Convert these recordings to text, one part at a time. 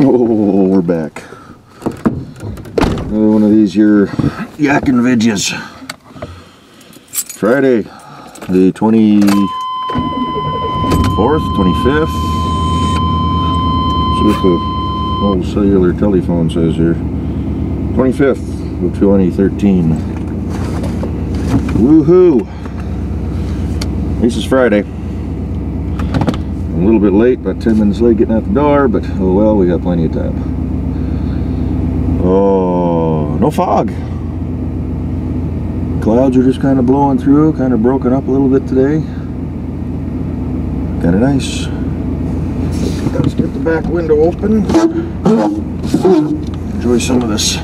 Oh, we're back. Another one of these here yakking vidges. Friday, the 24th, 25th. See what the old cellular telephone says here. 25th of 2013. Woohoo! This is Friday. I'm a little bit late, about 10 minutes late getting out the door, but oh well, we got plenty of time. Oh, no fog. Clouds are just kind of blowing through, kind of broken up a little bit today. Kind of nice. Let's get the back window open. Enjoy some of this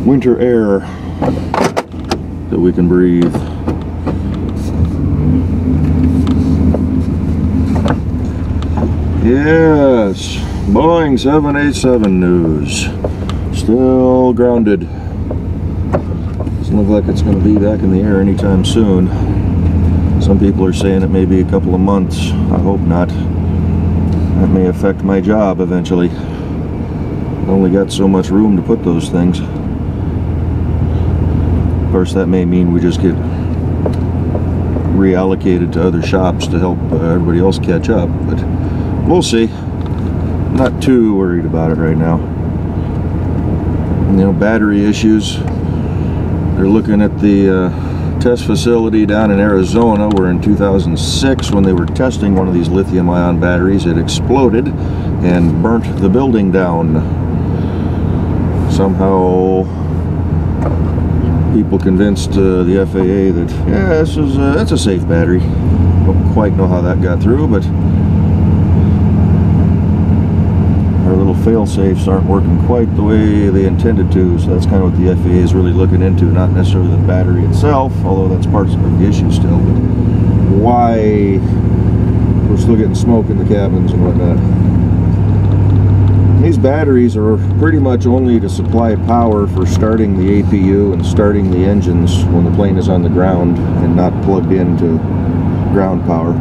winter air that we can breathe. Yes, Boeing 787 news. Still grounded. Doesn't look like it's going to be back in the air anytime soon. Some people are saying it may be a couple of months. I hope not. That may affect my job eventually. I've only got so much room to put those things. Of course, that may mean we just get reallocated to other shops to help everybody else catch up, but we'll see. I'm not too worried about it right now. You know, battery issues. They're looking at the test facility down in Arizona where in 2006 when they were testing one of these lithium-ion batteries, it exploded and burnt the building down. Somehow people convinced the FAA that, yeah, that's a safe battery. Don't quite know how that got through, but our little fail-safes aren't working quite the way they intended to, so that's kind of what the FAA is really looking into, not necessarily the battery itself, although that's parts of the issue still, but why we're still getting smoke in the cabins and whatnot. These batteries are pretty much only to supply power for starting the APU and starting the engines when the plane is on the ground and not plugged into ground power.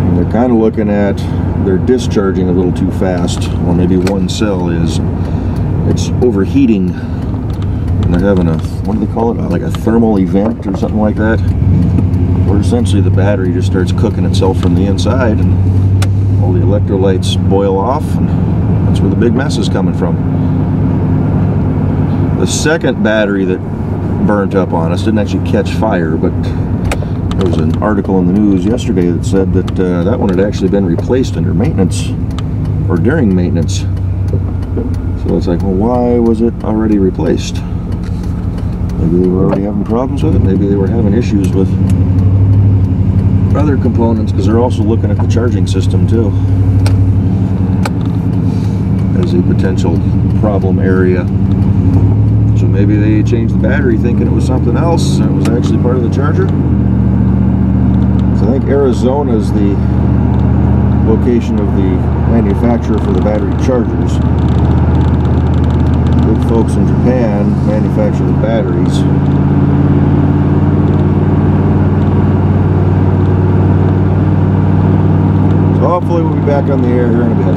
And they're kind of looking at they're discharging a little too fast. Well, maybe one cell is. It's overheating. And they're having a, what do they call it? Like a thermal event or something like that. Where essentially the battery just starts cooking itself from the inside and all the electrolytes boil off. And that's where the big mess is coming from. The second battery that burnt up on us didn't actually catch fire, but there was an article in the news yesterday that said that that one had actually been replaced under maintenance, or during maintenance. So it's like, well, why was it already replaced? Maybe they were already having problems with it. Maybe they were having issues with other components, because they're also looking at the charging system too as a potential problem area. So maybe they changed the battery thinking it was something else and it was actually part of the charger. I think Arizona is the location of the manufacturer for the battery chargers. The good folks in Japan manufacture the batteries. So hopefully we'll be back on the air here in a bit.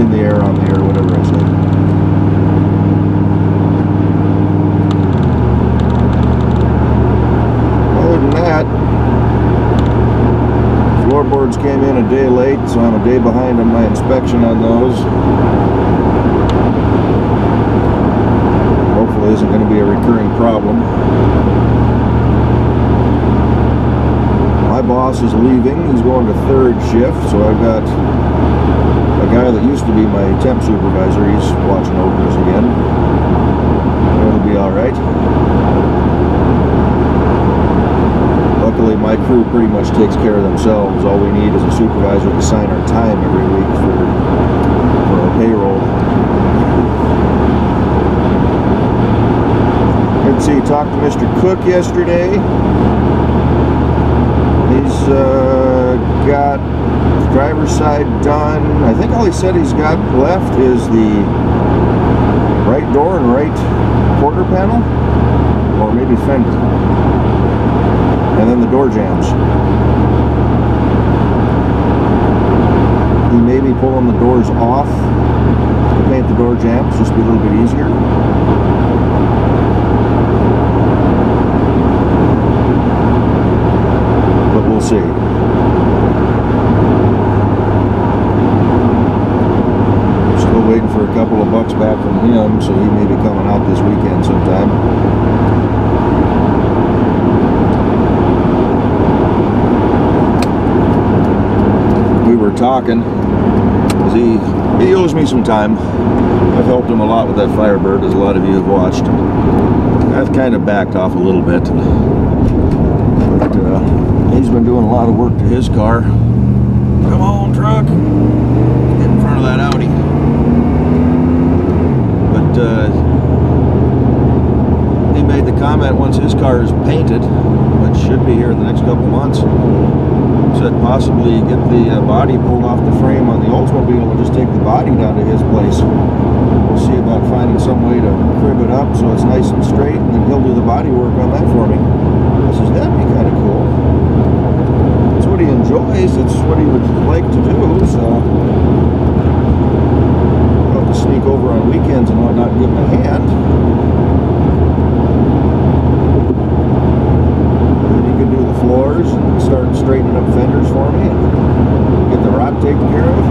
In the air, on the air, whatever I say. Other than that, floorboards came in a day late, so I'm a day behind on my inspection on those. Hopefully isn't going to be a recurring problem. My boss is leaving. He's going to third shift, so I've got a guy that used to be my temp supervisor. He's watching over us again. It'll be alright. Luckily, my crew pretty much takes care of themselves. All we need is a supervisor to sign our time every week for our payroll. Let's see, talked to Mr. Cook yesterday. He's got the driver's side done. I think all he said he's got left is the right door and right quarter panel, or maybe fender. And then the door jambs. He may be pulling the doors off to paint the door jambs, just to be a little bit easier. But we'll see. Still waiting for a couple of bucks back from him, so he may be coming out this weekend sometime. We were talking, because he owes me some time. I've helped him a lot with that Firebird, as a lot of you have watched. I've kind of backed off a little bit, but he's been doing a lot of work to his car. Come on, truck, get in front of that Audi. But he made the comment, once his car is painted, which should be here in the next couple months, said possibly get the body pulled off the frame on the Oldsmobile and just take the body down to his place. We'll see about finding some way to crib it up so it's nice and straight, and then he'll do the body work on that for me. I says, that'd be kind of cool. It's what he enjoys, it's what he would like to do, so I'll have to sneak over on weekends and whatnot and give him a hand. Floors and start straightening up fenders for me and get the rot taken care of.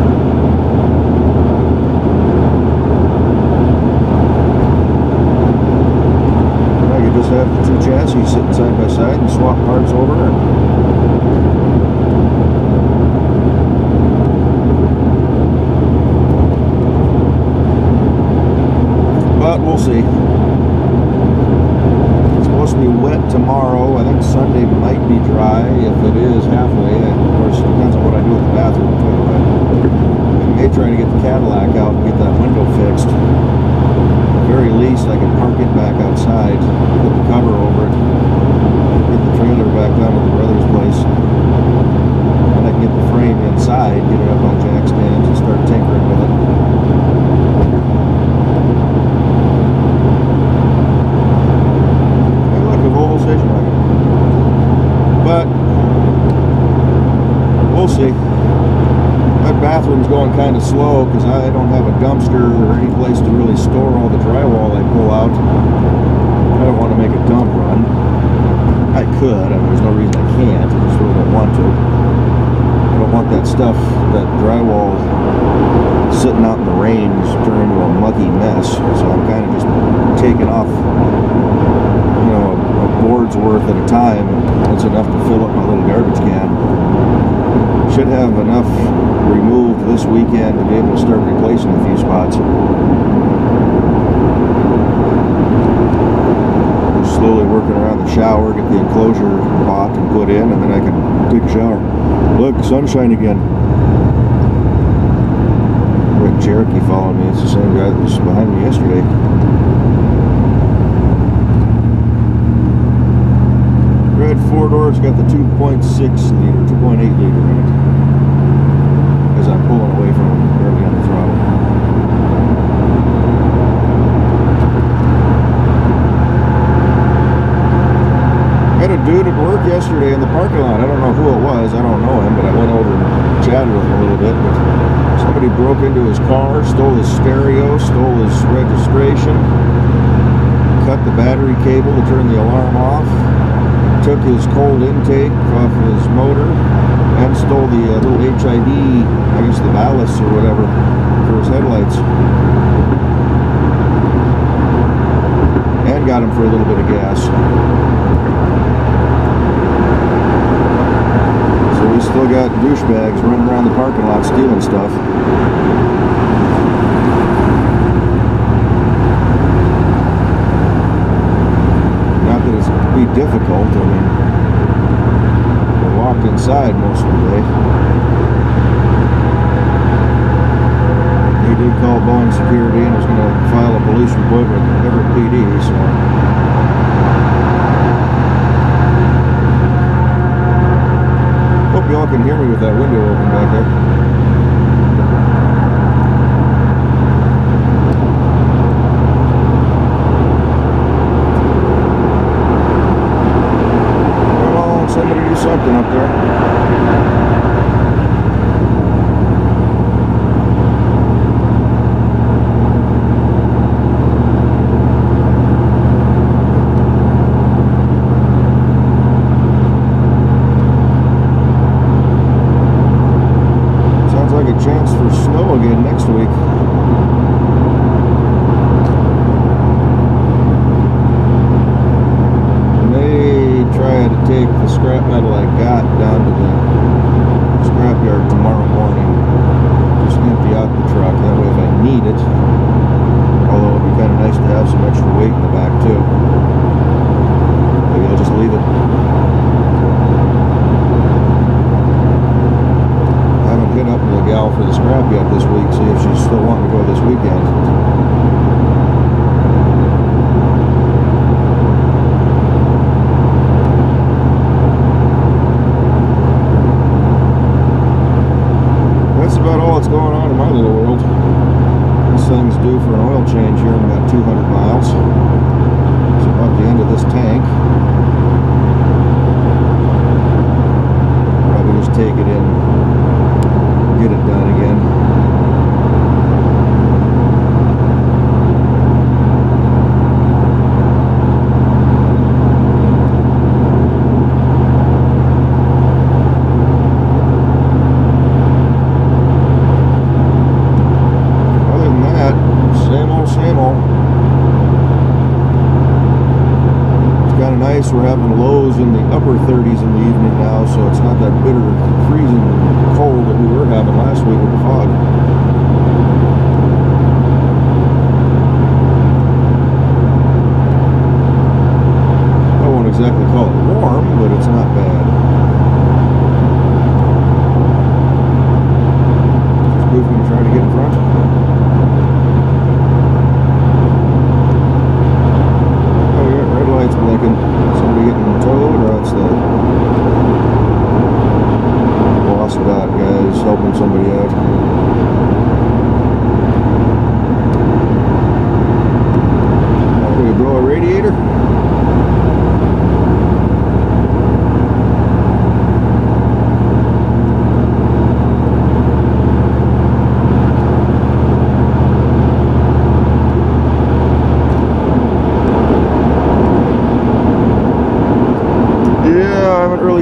I could just have the two chassis sitting side by side and swap parts over. But we'll see. Supposed to be wet tomorrow. I think Sunday might be dry. If it is halfway, of course, it depends on what I do with the bathroom too. I may try to get the Cadillac out and get that window fixed. At the very least, I can park it back outside, put the cover over it, get the trailer back down to the brother's place, and I can get the frame inside, get it up on jack stands, and start tinkering with it. Station wagon. But we'll see. That bathroom's going kind of slow because I don't have a dumpster or any place to really store all the drywall I pull out. I don't want to make a dump run. I could. I mean, there's no reason I can't. I just really don't want to. I don't want that stuff, that drywall, sitting out in the rain, just turning into a muggy mess. So I'm kind of just taking off, you know, a board's worth at a time. That's enough to fill up my little garbage can. Should have enough removed this weekend to be able to start replacing a few spots. Just slowly working around the shower, get the enclosure bought and put in, and then I can take a shower. Look, sunshine again. Red Cherokee following me. It's the same guy that was behind me yesterday. Red four-door's got the 2.6 liter, 2.8 liter in it. As I'm pulling away from him, barely on the throttle. I had a dude at work yesterday in the parking lot. I don't know who it was. I don't know him, but I went over and chatted with him a little bit. But somebody broke into his car, stole his stereo, stole his registration, cut the battery cable to turn the alarm off, took his cold intake off his motor, and stole the little HID, I guess the ballast or whatever, for his headlights. And got him for a little bit of gas. So we still got douchebags running around the parking lot stealing stuff. Be difficult. I mean, I walked inside most of the day. He did call Boeing security and was going to file a police report with Everett PD, so hope y'all can hear me with that window open back there. Somebody do something up there. again next week. Try to take the scrap metal I got down to the scrapyard tomorrow morning. Just empty out the truck. That way if I need it, although it'd be kind of nice to have some extra weight in the back too. Maybe I'll just leave it. I haven't hit up the gal for the scrap yet this week, see if she's still wanting to go this weekend. Going on in my little world. This thing's due for an oil change here in about 200 miles. It's about the end of this tank. Probably just take it in, get it done again. We're having lows in the upper 30s in the evening now, so it's not that bitter freezing cold that we were having last week with the fog. I won't exactly call it warm, but it's not bad. Is Booth going to try to get in front? Oh yeah, red light's blinking. Somebody getting towed, or it's the lost dot guys helping somebody out. Do we blow a radiator?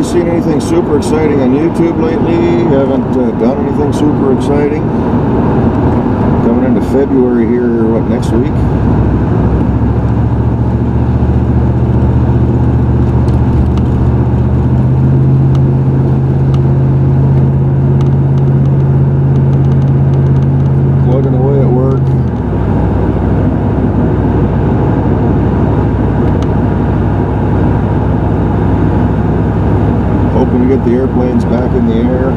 Seen anything super exciting on YouTube lately. Haven't done anything super exciting. Coming into February here, what, next week? Plugging away at work. Hoping to get the airplanes back in the air.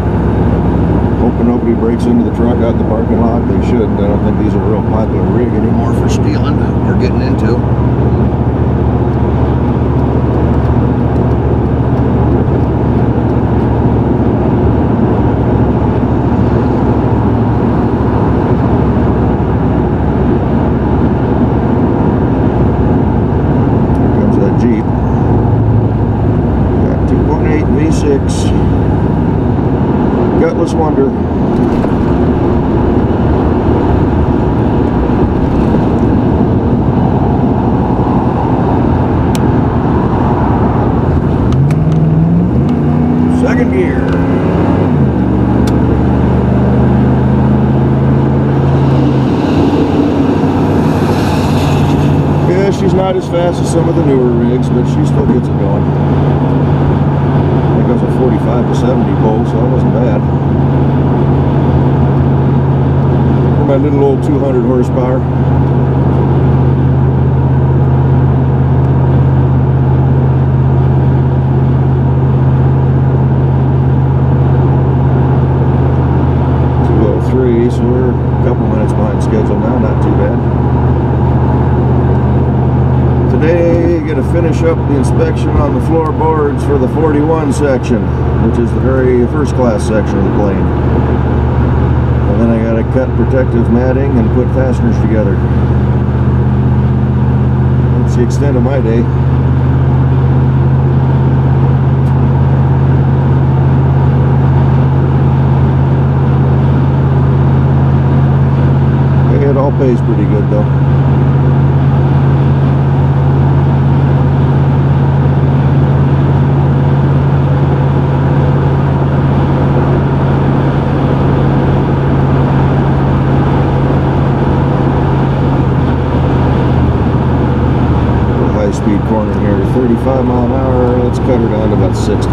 Hoping nobody breaks into the truck out in the parking lot. They shouldn't. I don't think these are a real popular rig anymore for stealing or getting into. Here comes that Jeep. V6 Gutless Wonder. Second gear. Yeah, she's not as fast as some of the newer rigs, but she still gets it going. It goes a 45 to 70 volt, so that wasn't bad. For my little old 200 horsepower. So we're a couple minutes behind schedule now, not too bad. Today, going to finish up the inspection on the floorboards for the 41 section, which is the very first class section of the plane. And then I got to cut protective matting and put fasteners together. That's the extent of my day. It all pays pretty good though. 75 mile an hour. Let's cut her down to about 60.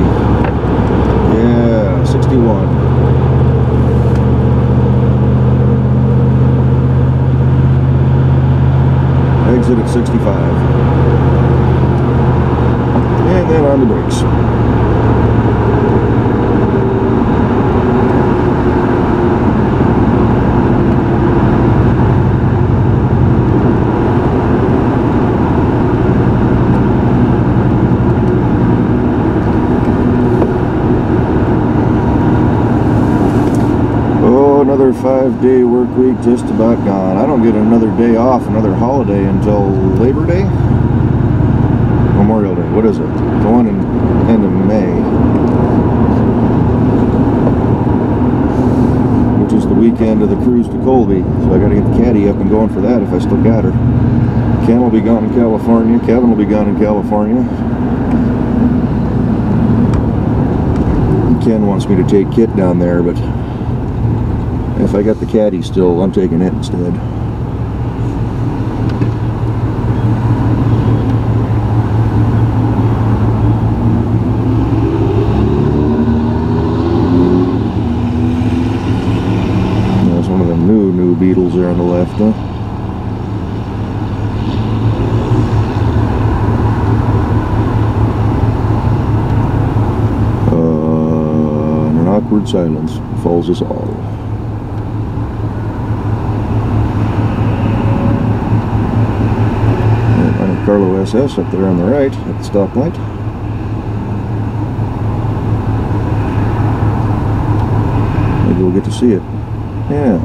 Yeah, 61. Exit at 65. And then on the brakes. Another 5-day work week just about gone. I don't get another day off, another holiday until Labor Day? Memorial Day, what is it? The one in end of May. Which is the weekend of the cruise to Colby. So I gotta get the caddy up and going for that if I still got her. Ken will be gone in California, Kevin will be gone in California. Ken wants me to take Kit down there, but if I got the caddy still, I'm taking it instead. There's one of the new Beetles there on the left, huh? And an awkward silence falls us all. Carlo SS up there on the right at the stoplight. Maybe we'll get to see it. Yeah.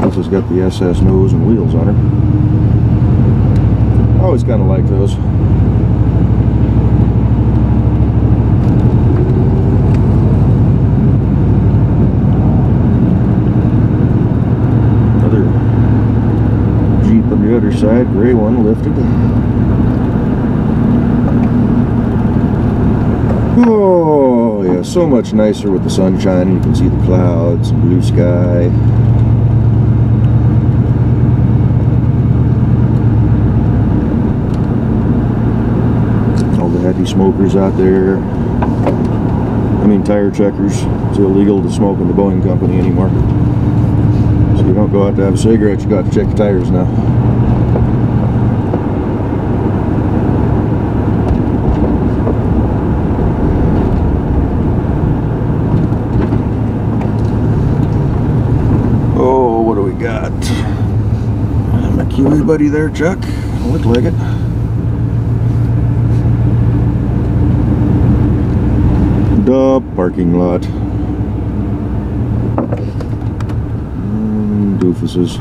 This has got the SS nose and wheels on her. Always kind of like those. The other side, gray one lifted. Oh yeah, so much nicer with the sunshine. You can see the clouds and blue sky. All the heavy smokers out there. I mean tire checkers. It's illegal to smoke in the Boeing company anymore. So you don't go out to have a cigarette, you got to check your tires now. Got my Kiwi buddy there, Chuck. Looked like it. The parking lot. Doofuses.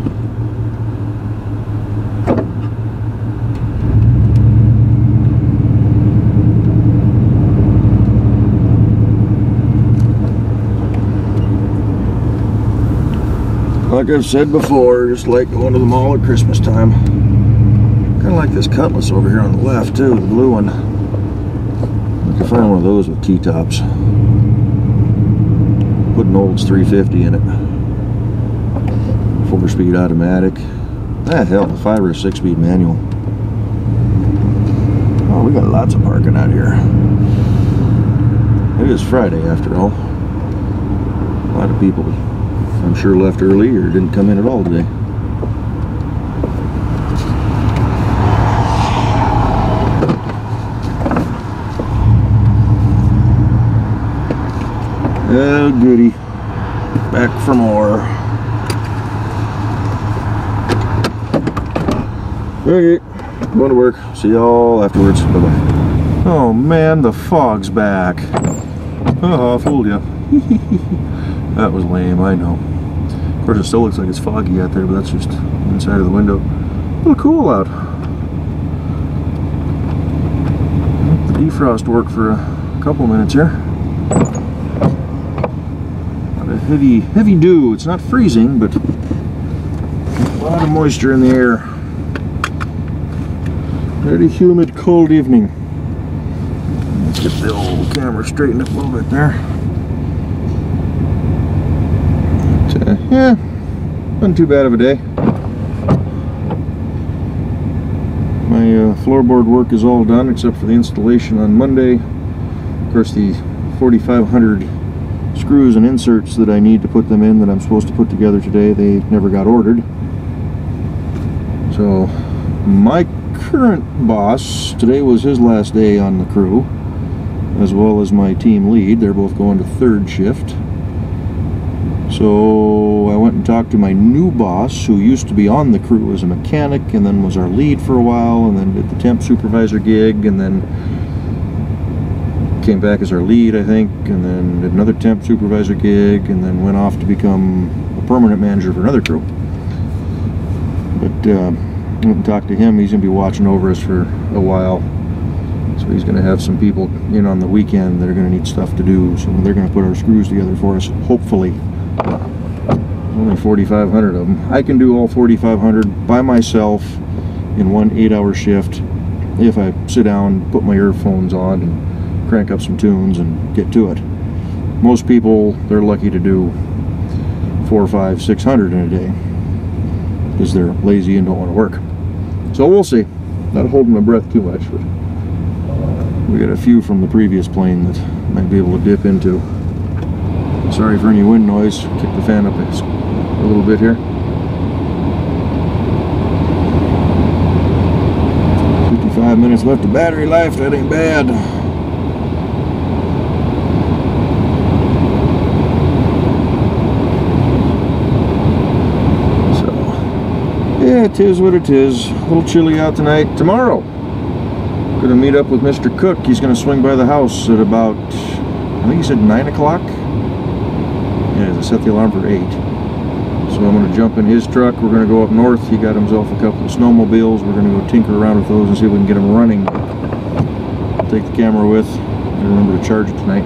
Like I've said before, just like going to the mall at Christmas time. Kind of like this Cutlass over here on the left too, the blue one. I can find one of those with T-tops. Put an Olds 350 in it. 4-speed automatic. Ah, hell, a 5 or a 6-speed manual. Oh, we got lots of parking out here. It is Friday after all. A lot of people, I'm sure, left early or didn't come in at all today. Oh, goody. Back for more. Okay, going to work. See y'all afterwards. Bye-bye. Oh man, the fog's back. Oh, I fooled you. That was lame, I know. Of course, it still looks like it's foggy out there, but that's just inside of the window. A little cool out. The defrost worked for a couple minutes here. Not a heavy dew. It's not freezing, but a lot of moisture in the air. Very humid, cold evening. Let's get the old camera straightened up a little bit there. But, yeah, wasn't too bad of a day. My floorboard work is all done except for the installation on Monday. Of course, the 4,500 screws and inserts that I need to put them in that I'm supposed to put together today, they never got ordered. So my current boss, today was his last day on the crew, as well as my team lead. They're both going to third shift. So I went and talked to my new boss, who used to be on the crew as a mechanic and then was our lead for a while, and then did the temp supervisor gig, and then came back as our lead, I think, and then did another temp supervisor gig, and then went off to become a permanent manager for another crew. But I went and talked to him. He's going to be watching over us for a while. So he's going to have some people in on the weekend that are going to need stuff to do. So they're going to put our screws together for us, hopefully. Only 4,500 of them. I can do all 4,500 by myself in one 8-hour shift if I sit down, put my earphones on, and crank up some tunes and get to it. Most people, they're lucky to do 400, 500, 600 in a day because they're lazy and don't want to work. So we'll see. Not holding my breath too much, but we got a few from the previous plane that might be able to dip into. Sorry for any wind noise. Kick the fan up a little bit here. 55 minutes left of battery life. That ain't bad. Yeah, it is what it is. A little chilly out tonight. Tomorrow, gonna meet up with Mr. Cook. He's gonna swing by the house at about, I think he said 9 o'clock. Yeah, I set the alarm for 8. So I'm gonna jump in his truck. We're gonna go up north. He got himself a couple of snowmobiles. We're gonna go tinker around with those and see if we can get them running. I'll take the camera with. I remember to charge it tonight.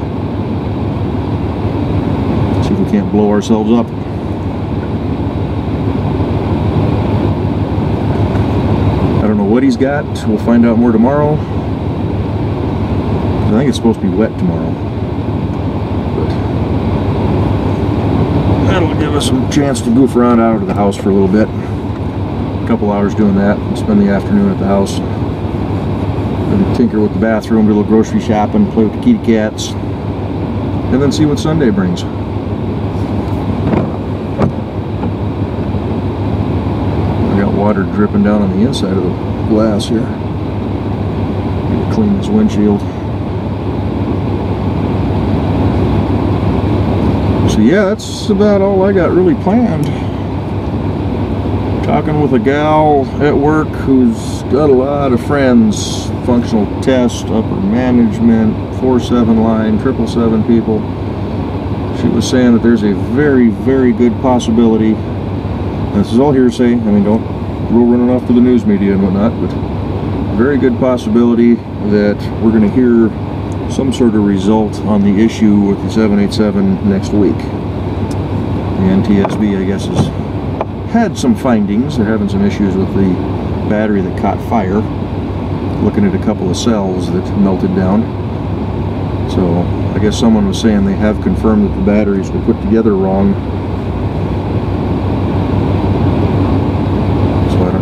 See if we can't blow ourselves up. I don't know what he's got. We'll find out more tomorrow. I think it's supposed to be wet tomorrow. But that'll give us some chance to goof around out of the house for a little bit. A couple hours doing that and spend the afternoon at the house. Maybe tinker with the bathroom, do a little grocery shopping, play with the kitty cats, and then see what Sunday brings. Water dripping down on the inside of the glass here. Need to clean this windshield. So yeah, that's about all I got really planned. Talking with a gal at work who's got a lot of friends, functional test, upper management, 4-7 line, 777 people. She was saying that there's a very, very good possibility. This is all hearsay. I mean, don't go running off to the news media and whatnot, but very good possibility that we're going to hear some sort of result on the issue with the 787 next week. The NTSB, I guess, has had some findings. They're having some issues with the battery that caught fire. Looking at a couple of cells that melted down. So I guess someone was saying they have confirmed that the batteries were put together wrong.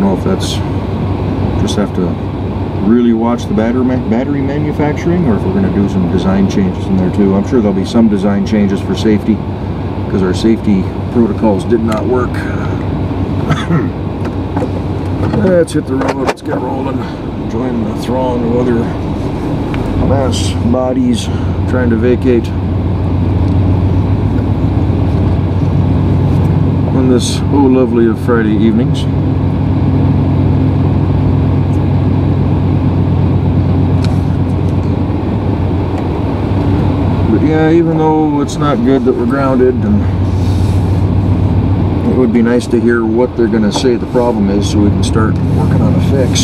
If that's just have to really watch the battery manufacturing, or if we're going to do some design changes in there too. I'm sure there'll be some design changes for safety because our safety protocols did not work. Let's hit the road, let's get rolling. Join the throng of other mass bodies trying to vacate on this oh lovely of Friday evenings. Yeah, even though it's not good that we're grounded, and it would be nice to hear what they're going to say the problem is so we can start working on a fix.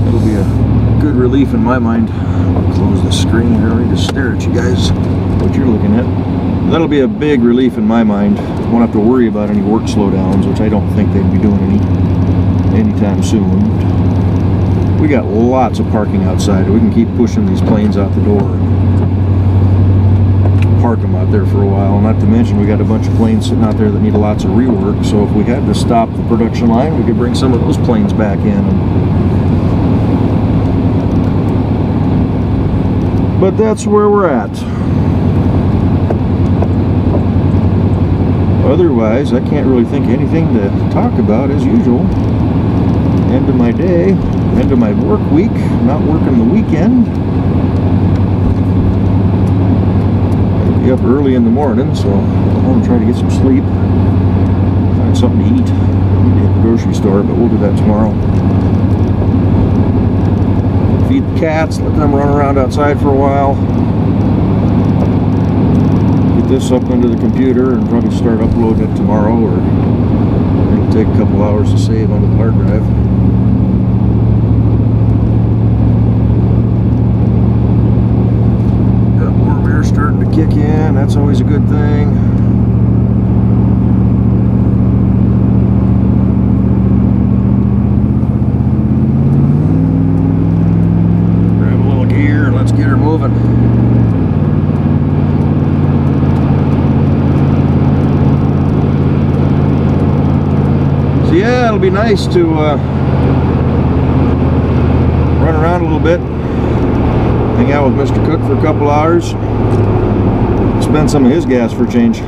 It'll be a good relief in my mind. I'll close the screen here and just stare at you guys, what you're looking at. That'll be a big relief in my mind. Won't have to worry about any work slowdowns, which I don't think they'd be doing anytime soon. We got lots of parking outside. We can keep pushing these planes out the door. Park them out there for a while. Not to mention we got a bunch of planes sitting out there that need lots of rework, so if we had to stop the production line, we could bring some of those planes back in and But that's where we're at. Otherwise, I can't really think of anything to talk about as usual. End of my day, end of my work week, not working the weekend. I'll be up early in the morning, so I'll go home and try to get some sleep. Find something to eat. I need to hit the grocery store, but we'll do that tomorrow. Feed the cats, let them run around outside for a while. Get this up into the computer and probably start uploading it tomorrow, or it'll take a couple hours to save onto the hard drive. Got warm air starting to kick in, that's always a good thing. Grab a little gear and let's get her moving. So yeah, it'll be nice to run around a little bit, hang out with Mr. Cook for a couple hours, spend some of his gas for a change.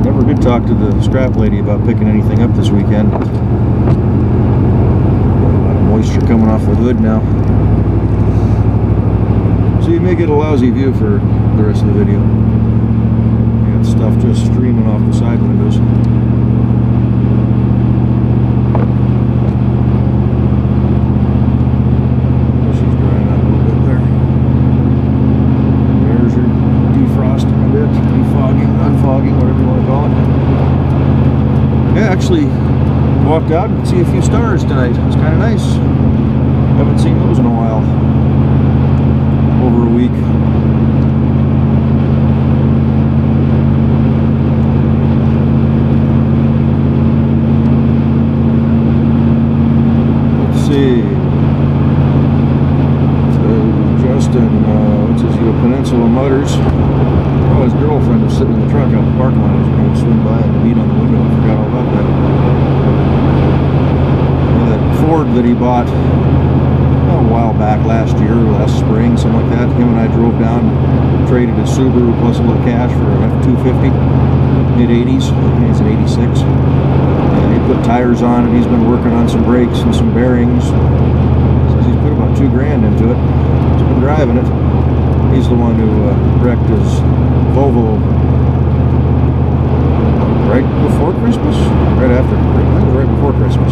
Never did talk to the scrap lady about picking anything up this weekend. A lot of moisture coming off the hood now. So you may get a lousy view for the rest of the video. Stuff just streaming off the side windows. She's drying out a little bit there. There's her defrosting a bit, defogging, unfogging, whatever you want to call it. Yeah, actually walked out and could see a few stars tonight. It's kind of nice. Haven't seen those in a while. Over a week. Peninsula Motors. Oh, his girlfriend was sitting in the truck out in the parking lot. I was going to swing by and beat on the window. I forgot all about that. Yeah, that Ford that he bought a while back, last year, last spring, something like that. Him and I drove down, traded his Subaru plus a little cash for an F-250, mid-80s. I think it's an 86. And he put tires on it. He's been working on some brakes and some bearings. Says he's put about $2 grand into it. He's been driving it. He's the one who wrecked his Volvo right before Christmas? Right after. I think it was right before Christmas.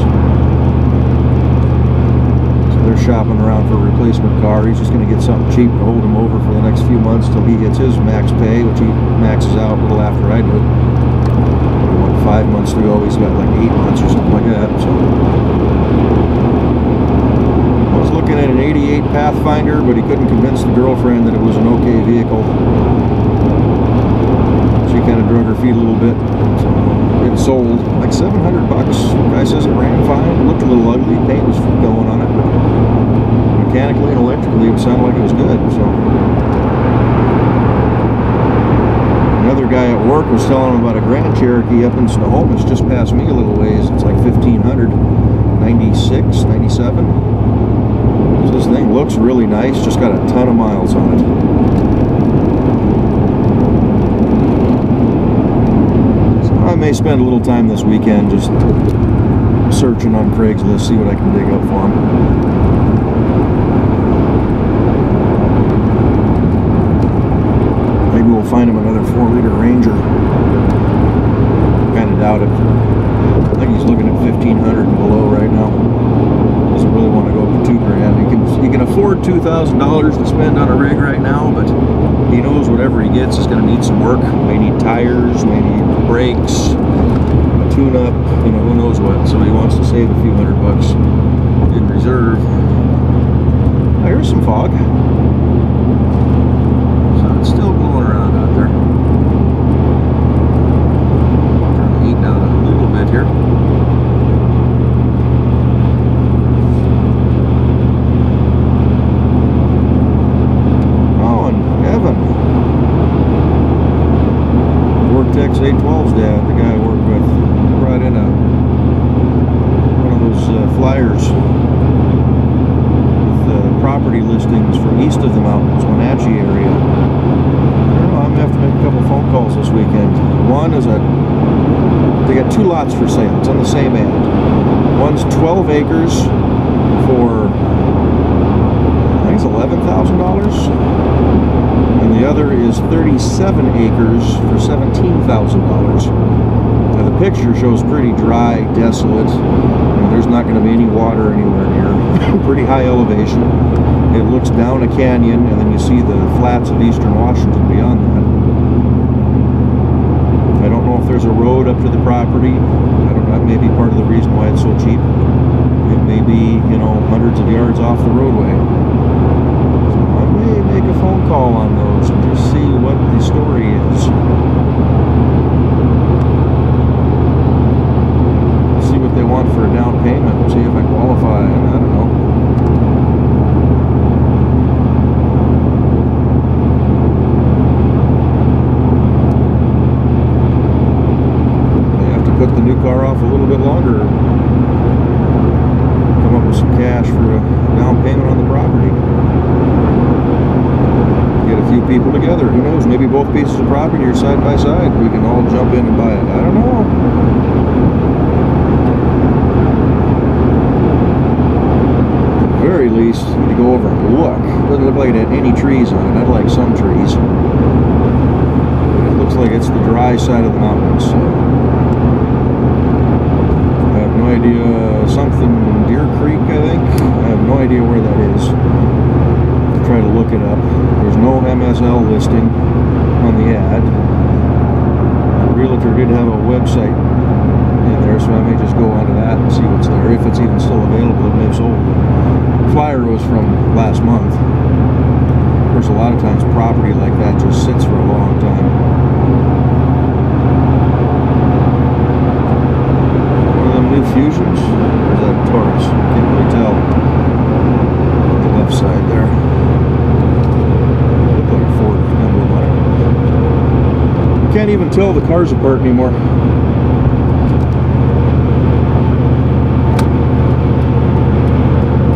So they're shopping around for a replacement car. He's just going to get something cheap to hold him over for the next few months till he gets his max pay, which he maxes out a little after I do it. What, 5 months to go? He's got like 8 months or something like that. So looking at an 88 Pathfinder, but he couldn't convince the girlfriend that it was an okay vehicle. She kind of drug her feet a little bit. So it sold like $700. The guy says it ran fine. It looked a little ugly. Paint was going on it, but mechanically and electrically it sounded like it was good. So another guy at work was telling him about a Grand Cherokee up in Snohomish, just past me a little ways. It's like 1,500, 96, 97. This thing looks really nice, just got a ton of miles on it. So I may spend a little time this weekend just searching on Craigslist, see what I can dig up for him. Maybe we'll find him another 4-liter Ranger. Kind of doubt it. I think he's looking at 1,500 and below right now. Doesn't really want to go up to $2 grand. He can afford $2,000 to spend on a rig right now, but he knows whatever he gets is going to need some work. May need tires, may need brakes, a tune-up, you know, who knows what. So he wants to save a few $100 in reserve. Now, here's some fog. So it's still blowing around out there. Turn the heat down a little bit here. A12's dad, the guy I worked with, brought in one of those flyers with property listings for east of the mountains, Wenatchee area. I don't know, I'm gonna have to make a couple phone calls this weekend. One is they got 2 lots for sale. It's on the same ad. One's 12 acres for, I think it's $11,000. And the other is 37 acres for $17,000. Now the picture shows pretty dry, desolate. There's not going to be any water anywhere near. Pretty high elevation. It looks down a canyon, and then you see the flats of eastern Washington beyond that. I don't know if there's a road up to the property. I don't know. That may be part of the reason why it's so cheap. It may be, you know, hundreds of yards off the roadway. So I may make a phone call on those and just see what the story is. See what they want for a down payment and see if I qualify. I don't know. Put the new car off a little bit longer, come up with some cash for a down payment on the property. Get a few people together, who knows, maybe both pieces of property are side by side, we can all jump in and buy it. I don't know. At the very least, you need to go over and look. It doesn't look like it had any trees on it. I'd like some trees. It looks like it's the dry side of the mountains, so no idea, something Deer Creek, I think. I have no idea where that is. I'll try to look it up. There's no MSL listing on the ad. The realtor did have a website in there, so I may just go onto that and see what's there. If it's even still available, it may have sold. The flyer was from last month. Of course, a lot of times property like that just sits for a long time. New Fusions? Or is that Taurus? Can't really tell. The left side there. Look like a Ford emblem on it. Can't even tell the cars apart anymore.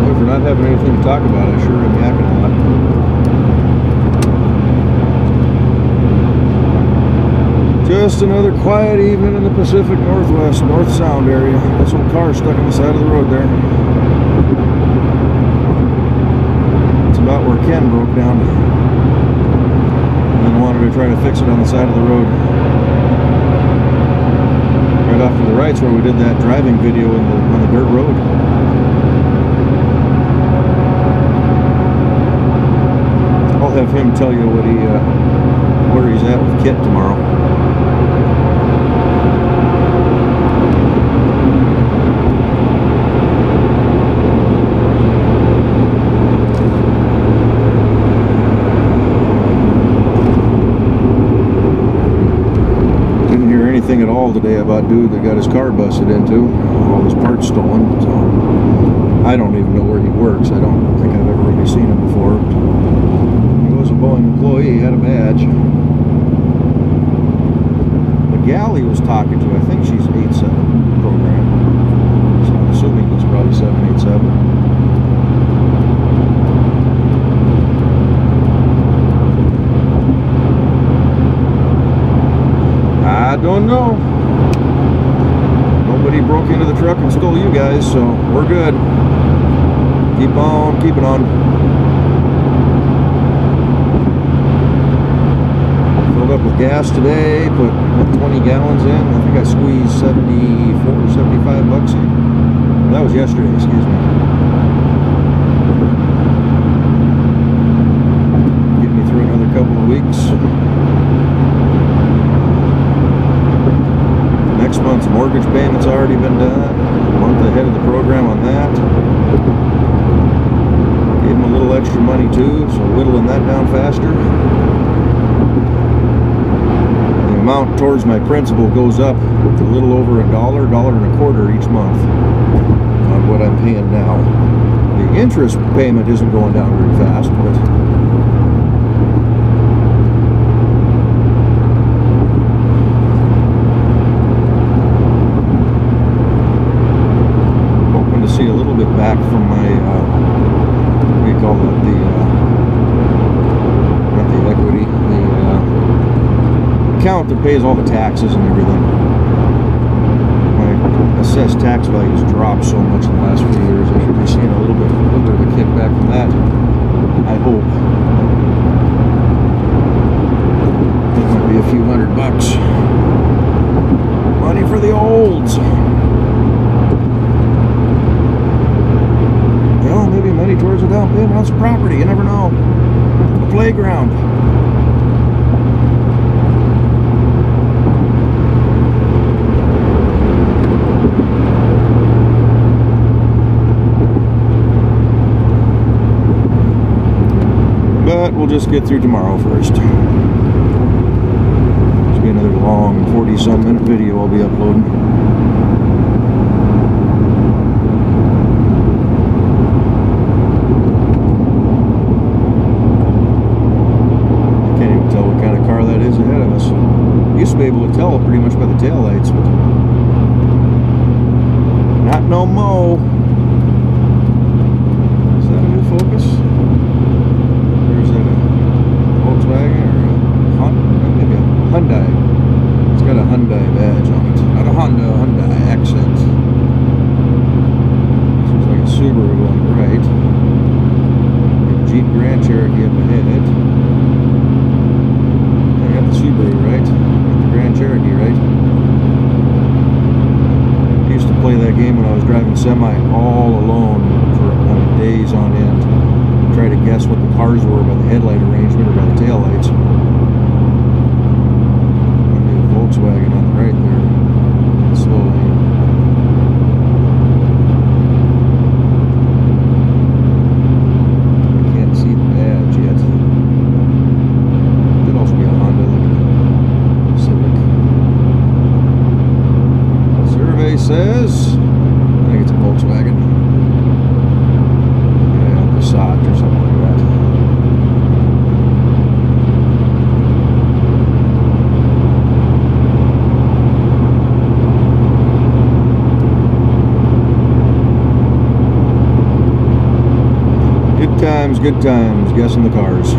If we're not having anything to talk about, I sure am yakking a lot. Just another quiet evening in the Pacific Northwest, North Sound area. Got some cars stuck on the side of the road there. It's about where Ken broke down and then wanted to try to fix it on the side of the road. Right off to the right's where we did that driving video on the dirt road. I'll have him tell you what where he's at with Kit tomorrow. At all today about dude that got his car busted into, all his parts stolen. So I don't even know where he works. I don't think I've ever really seen him before. He was a Boeing employee, he had a badge. The gal he was talking to, I think she's 87 program, so I'm assuming he's probably 787. I don't know. Nobody broke into the truck and stole you guys, so we're good. Keep on keeping on. Filled up with gas today, put 20 gallons in. I think I squeezed 74 or 75 bucks in. That was yesterday, excuse me. Get me through another couple of weeks. Next month's mortgage payment's already been done. A month ahead of the program on that. Gave him a little extra money too, so whittling that down faster. The amount towards my principal goes up a little over $1.25 each month on what I'm paying now. The interest payment isn't going down very fast, but see a little bit back from my, what do you call it, not the equity, the account that pays all the taxes and everything. My assessed tax values dropped so much in the last few years. I should be seeing a little bit of a kickback from that, I hope. It might be a few $100. Money for the olds. Well, maybe money towards a down payment on some property. You never know. A playground. But we'll just get through tomorrow first. It's be another long 40-some minute video I'll be uploading. Can't even tell what kind of car that is ahead of us. Used to be able to tell pretty much by the taillights, but not no mo. Is that a new Focus? Volkswagen or a Honda, maybe a Hyundai. It's got a Hyundai badge on it. Not a Honda, a Hyundai accent. This looks like a Subaru on the right. Got a Jeep Grand Cherokee up ahead. I got the Subaru right. Got the Grand Cherokee right. I used to play that game when I was driving semi all alone for days on end. Try to guess what the cars were by the headlight arrangement or by the taillights. Maybe a Volkswagen on the right there. Slowly. I can't see the badge yet. Could also be a Honda, like a Civic. Survey says, I think it's a Volkswagen. Or something like that. Good times, guessing the cars.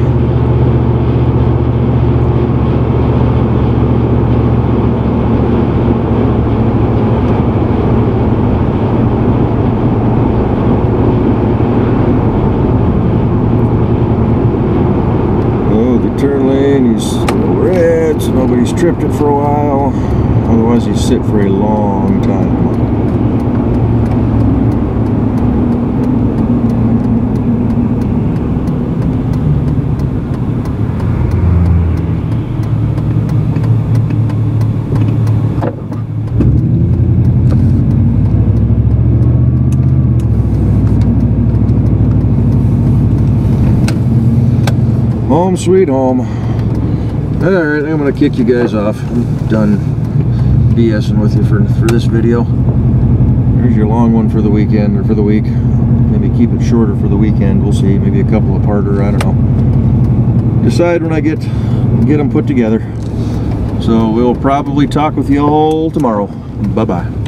Turn lane, he's still red, so nobody's tripped it for a while. Otherwise, he's sit for a long time. Home sweet home. Alright, I'm gonna kick you guys off. I'm done BSing with you for this video. Here's your long one for the weekend, or for the week. Maybe keep it shorter for the weekend. We'll see. Maybe a couple of parter, I don't know. Decide when I get them put together. So we'll probably talk with you all tomorrow. Bye-bye.